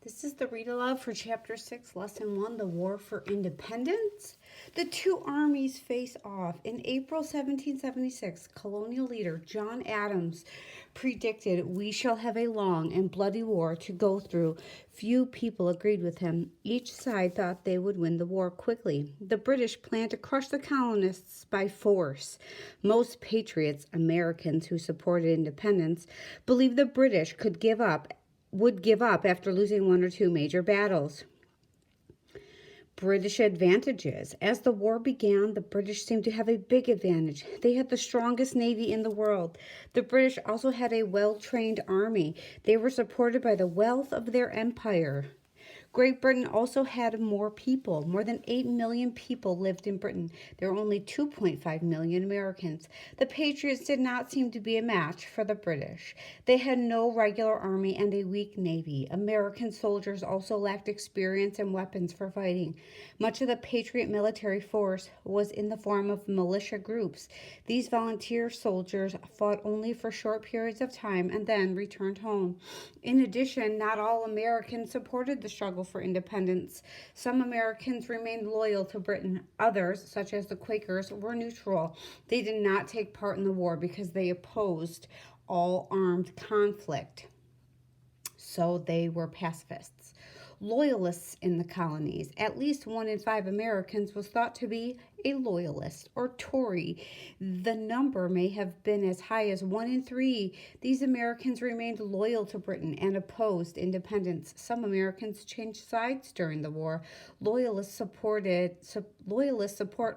This is the read aloud for Chapter 6, Lesson 1, The War for Independence. The two armies face off. In April 1776, colonial leader John Adams predicted, "We shall have a long and bloody war to go through." Few people agreed with him. Each side thought they would win the war quickly. The British planned to crush the colonists by force. Most patriots, Americans who supported independence, believed the British would give up after losing one or two major battles. British advantages. As the war began, the British seemed to have a big advantage. They had the strongest navy in the world. The British also had a well-trained army. They were supported by the wealth of their empire. Great Britain also had more people. More than 8 million people lived in Britain. There were only 2.5 million Americans. The Patriots did not seem to be a match for the British. They had no regular army and a weak navy. American soldiers also lacked experience and weapons for fighting. Much of the Patriot military force was in the form of militia groups. These volunteer soldiers fought only for short periods of time and then returned home. In addition, not all Americans supported the struggle for independence. Some Americans remained loyal to Britain. Others, such as the Quakers, were neutral. They did not take part in the war because they opposed all armed conflict. So they were pacifists. Loyalists in the colonies. At least 1 in 5 Americans was thought to be a loyalist or Tory. The number may have been as high as 1 in 3. These Americans remained loyal to Britain and opposed independence. Some Americans changed sides during the war. Loyalist support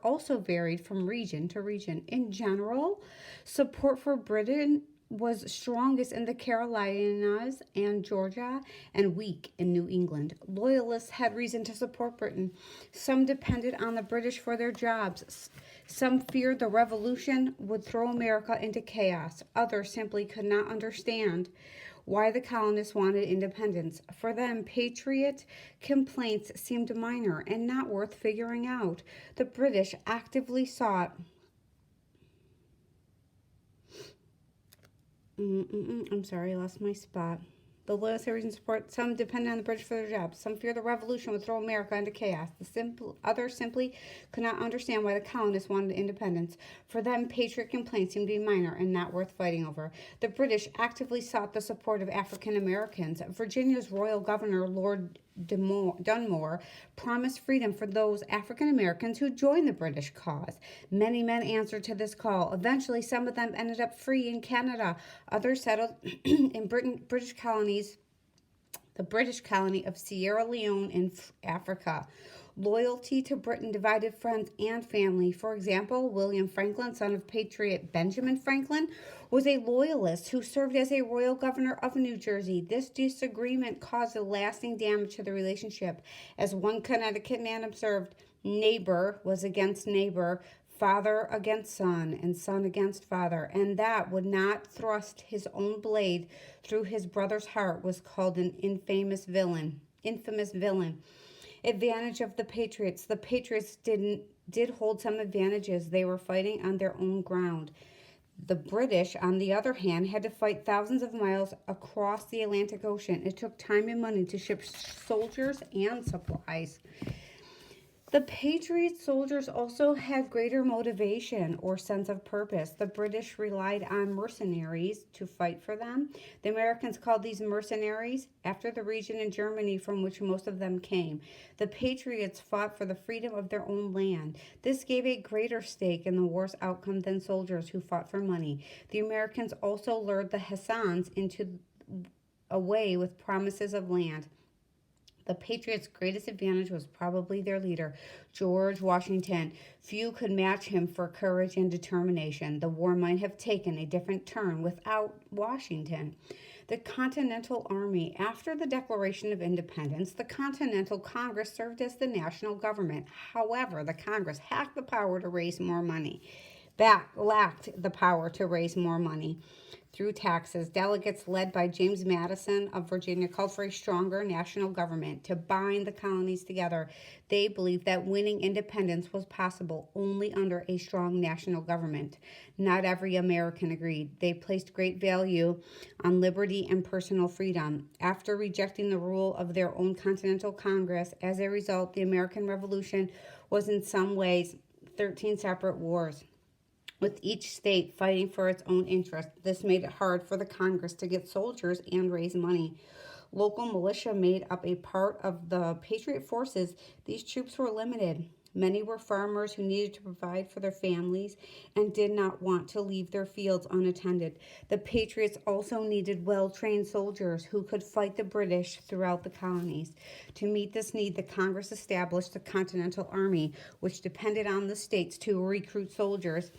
also varied from region to region. In general, support for Britain was strongest in the Carolinas and Georgia and weak in New England. Loyalists had reason to support Britain. Some depended on the British for their jobs. Some feared the revolution would throw America into chaos. Others simply could not understand why the colonists wanted independence. For them, patriot complaints seemed minor and not worth figuring out. The British actively sought I'm sorry, I lost my spot. The loyalists had reason to support. Some depended on the British for their jobs. Some feared the revolution would throw America into chaos. Others simply could not understand why the colonists wanted independence. For them, patriot complaints seemed to be minor and not worth fighting over. The British actively sought the support of African Americans. Virginia's royal governor, Lord Dunmore, promised freedom for those African Americans who joined the British cause. Many men answered to this call. Eventually, some of them ended up free in Canada. Others settled in British colonies, the British colony of Sierra Leone in Africa. Loyalty to Britain divided friends and family. For example, William Franklin, son of patriot Benjamin Franklin, was a loyalist who served as a royal governor of New Jersey. This disagreement caused a lasting damage to the relationship. As one Connecticut man observed, neighbor was against neighbor, father against son, and son against father, and that would not thrust his own blade through his brother's heart was called an infamous villain. Advantage of the Patriots. The Patriots did hold some advantages. They were fighting on their own ground. The British, on the other hand, had to fight thousands of miles across the Atlantic Ocean. It took time and money to ship soldiers and supplies. The Patriot soldiers also had greater motivation or sense of purpose. The British relied on mercenaries to fight for them. The Americans called these mercenaries after the region in Germany from which most of them came. The Patriots fought for the freedom of their own land. This gave a greater stake in the war's outcome than soldiers who fought for money. The Americans also lured the Hassans away with promises of land. The Patriots' greatest advantage was probably their leader, George Washington. Few could match him for courage and determination. The war might have taken a different turn without Washington. The Continental Army. After the Declaration of Independence, the Continental Congress served as the national government. However, the Congress had the power to raise more money. lacked the power to raise more money through taxes. Delegates led by James Madison of Virginia called for a stronger national government to bind the colonies together. They believed that winning independence was possible only under a strong national government. Not every American agreed. They placed great value on liberty and personal freedom. After rejecting the rule of their own Continental Congress, as a result, the American Revolution was in some ways 13 separate wars, with each state fighting for its own interest. This made it hard for the Congress to get soldiers and raise money. Local militia made up a part of the Patriot forces. These troops were limited. Many were farmers who needed to provide for their families and did not want to leave their fields unattended. The Patriots also needed well-trained soldiers who could fight the British throughout the colonies. To meet this need, the Congress established the Continental Army, which depended on the states to recruit soldiers.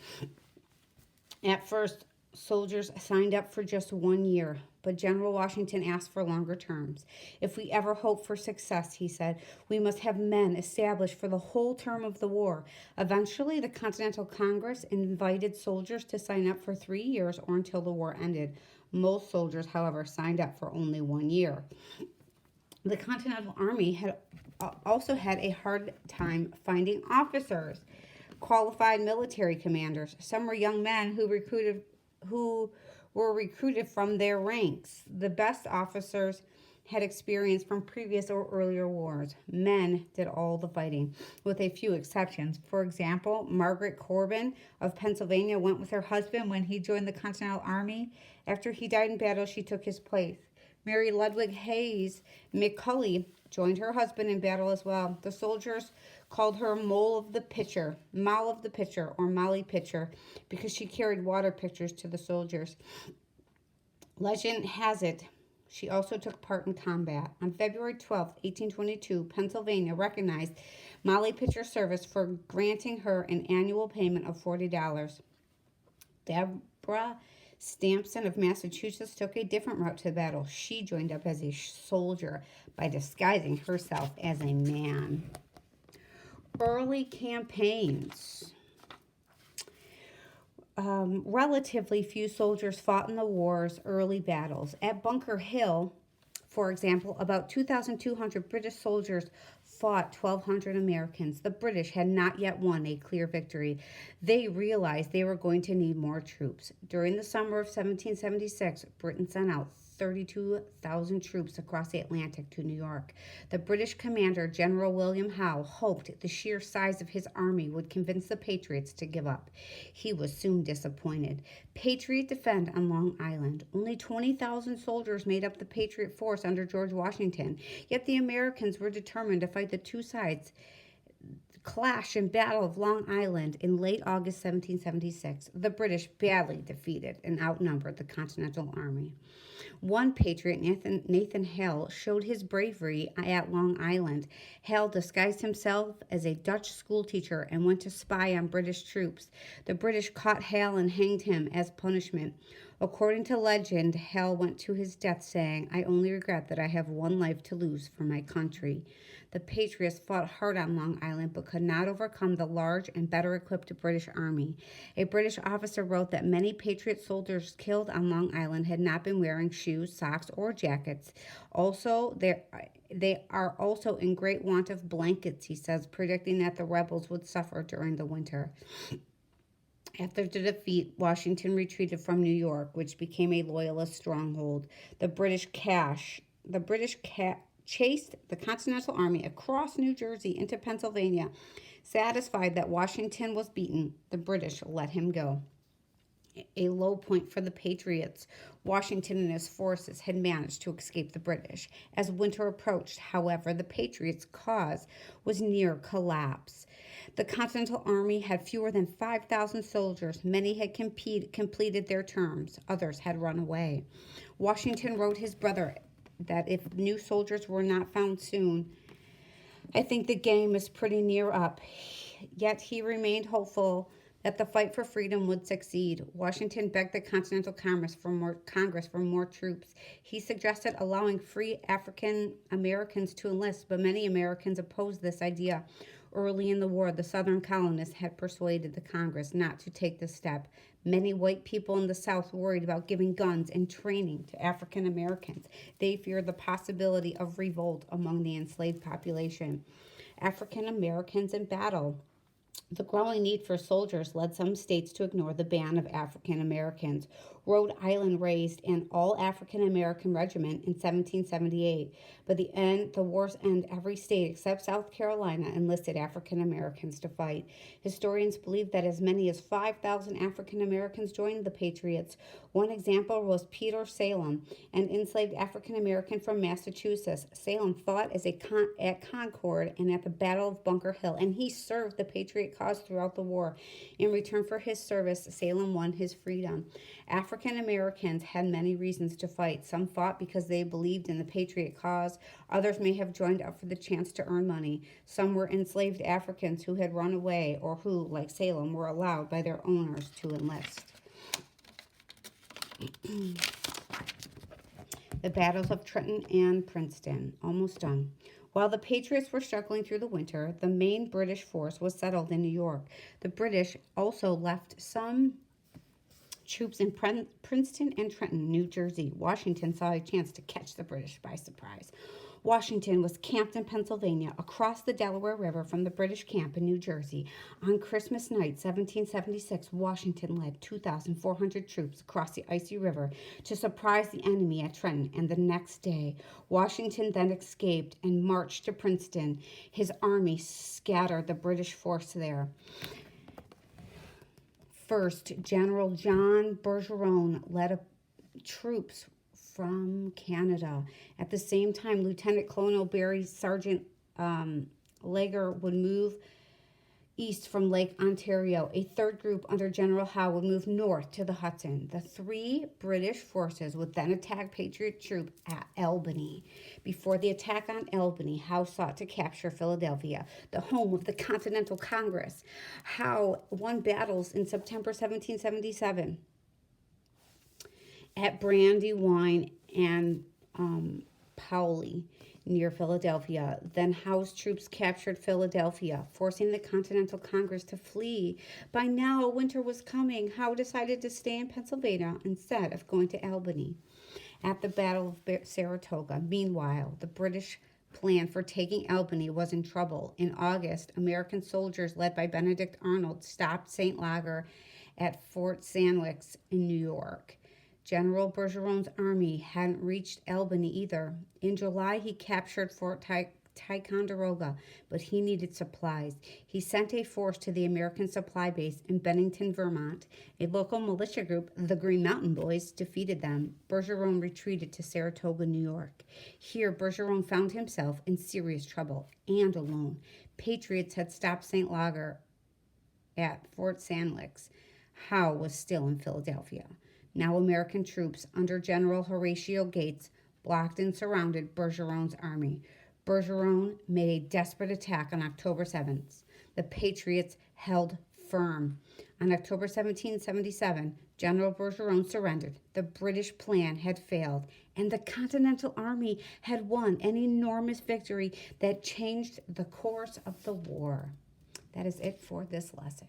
At first, soldiers signed up for just 1 year, but General Washington asked for longer terms. If we ever hope for success, he said, we must have men established for the whole term of the war. Eventually, the Continental Congress invited soldiers to sign up for 3 years or until the war ended. Most soldiers, however, signed up for only 1 year. The Continental Army had also had a hard time finding officers, qualified military commanders. Some were young men who were recruited from their ranks. The best officers had experience from previous or earlier wars. Men did all the fighting, with a few exceptions. For example, Margaret Corbin of Pennsylvania went with her husband when he joined the Continental Army. After he died in battle, she took his place. Mary Ludwig Hayes McCully joined her husband in battle as well. The soldiers called her Moll of the Pitcher, or Molly Pitcher, because she carried water pitchers to the soldiers. Legend has it she also took part in combat. On February 12, 1822, Pennsylvania recognized Molly Pitcher's service for granting her an annual payment of $40. Deborah Stampson of Massachusetts took a different route to the battle. She joined up as a soldier by disguising herself as a man. Early campaigns. Relatively few soldiers fought in the war's early battles. At Bunker Hill, for example, about 2,200 British soldiers fought 1,200 Americans. The British had not yet won a clear victory. They realized they were going to need more troops. During the summer of 1776, Britain sent out 32,000 troops across the Atlantic to New York. The British commander, General William Howe, hoped the sheer size of his army would convince the Patriots to give up. He was soon disappointed. Patriot defend on Long Island. Only 20,000 soldiers made up the Patriot force under George Washington, yet the Americans were determined to fight the two sides clash and Battle of Long Island in late August 1776. The British badly defeated and outnumbered the Continental Army. One patriot, Nathan Hale, showed his bravery at Long Island. Hale disguised himself as a Dutch schoolteacher and went to spy on British troops. The British caught Hale and hanged him as punishment. According to legend, Hale went to his death saying, "I only regret that I have one life to lose for my country." The Patriots fought hard on Long Island but could not overcome the large and better equipped British army. A British officer wrote that many Patriot soldiers killed on Long Island had not been wearing shoes, socks, or jackets. Also, they are also in great want of blankets, he says, predicting that the rebels would suffer during the winter. After the defeat, Washington retreated from New York, which became a loyalist stronghold. The British chased the Continental Army across New Jersey into Pennsylvania. Satisfied that Washington was beaten, the British let him go. A low point for the Patriots. Washington and his forces had managed to escape the British. As winter approached, however, the Patriots' cause was near collapse. The Continental Army had fewer than 5,000 soldiers. Many had completed their terms. Others had run away. Washington wrote his brother that if new soldiers were not found soon, "I think the game is pretty near up." Yet he remained hopeful that the fight for freedom would succeed. Washington begged the Continental Congress for more troops. He suggested allowing free African Americans to enlist, but many Americans opposed this idea. Early in the war, the Southern colonists had persuaded the Congress not to take this step. Many white people in the South worried about giving guns and training to African Americans. They feared the possibility of revolt among the enslaved population. African Americans in battle. The growing need for soldiers led some states to ignore the ban of African Americans. Rhode Island raised an all African American regiment in 1778. By the war's end, every state except South Carolina enlisted African Americans to fight. Historians believe that as many as 5,000 African Americans joined the Patriots. One example was Peter Salem, an enslaved African American from Massachusetts. Salem fought at Concord and at the Battle of Bunker Hill, and he served the Patriot cause throughout the war. In return for his service, Salem won his freedom. African Americans had many reasons to fight. Some fought because they believed in the Patriot cause. Others may have joined up for the chance to earn money. Some were enslaved Africans who had run away or who, like Salem, were allowed by their owners to enlist. The battles of Trenton and Princeton, almost done. While the Patriots were struggling through the winter, the main British force was settled in New York. The British also left some troops in Princeton and Trenton, New Jersey. Washington saw a chance to catch the British by surprise. Washington was camped in Pennsylvania across the Delaware River from the British camp in New Jersey. On Christmas night, 1776, Washington led 2,400 troops across the icy river to surprise the enemy at Trenton, and the next day, Washington then escaped and marched to Princeton. His army scattered the British force there. First, General John Bergeron led troops from Canada. At the same time, Lieutenant Colonel Barry Sergeant Lager would move east from Lake Ontario. A third group under General Howe would move north to the Hudson. The three British forces would then attack Patriot troops at Albany. Before the attack on Albany, Howe sought to capture Philadelphia, the home of the Continental Congress. Howe won battles in September 1777 at Brandywine and Paoli near Philadelphia. Then Howe's troops captured Philadelphia, forcing the Continental Congress to flee. By now, winter was coming. Howe decided to stay in Pennsylvania instead of going to Albany. At the Battle of Saratoga, meanwhile, the British plan for taking Albany was in trouble. In August, American soldiers led by Benedict Arnold stopped St. Lager at Fort Sandwich in New York. General Bergeron's army hadn't reached Albany either. In July, he captured Fort Ticonderoga, but he needed supplies. He sent a force to the American supply base in Bennington, Vermont. A local militia group, the Green Mountain Boys, defeated them. Bergeron retreated to Saratoga, New York. Here, Bergeron found himself in serious trouble and alone. Patriots had stopped St. Lager at Fort Sandwich. Howe was still in Philadelphia. Now American troops under General Horatio Gates blocked and surrounded Bergeron's army. Bergeron made a desperate attack on October 7th. The Patriots held firm. On October 1777, General Bergeron surrendered. The British plan had failed, and the Continental Army had won an enormous victory that changed the course of the war. That is it for this lesson.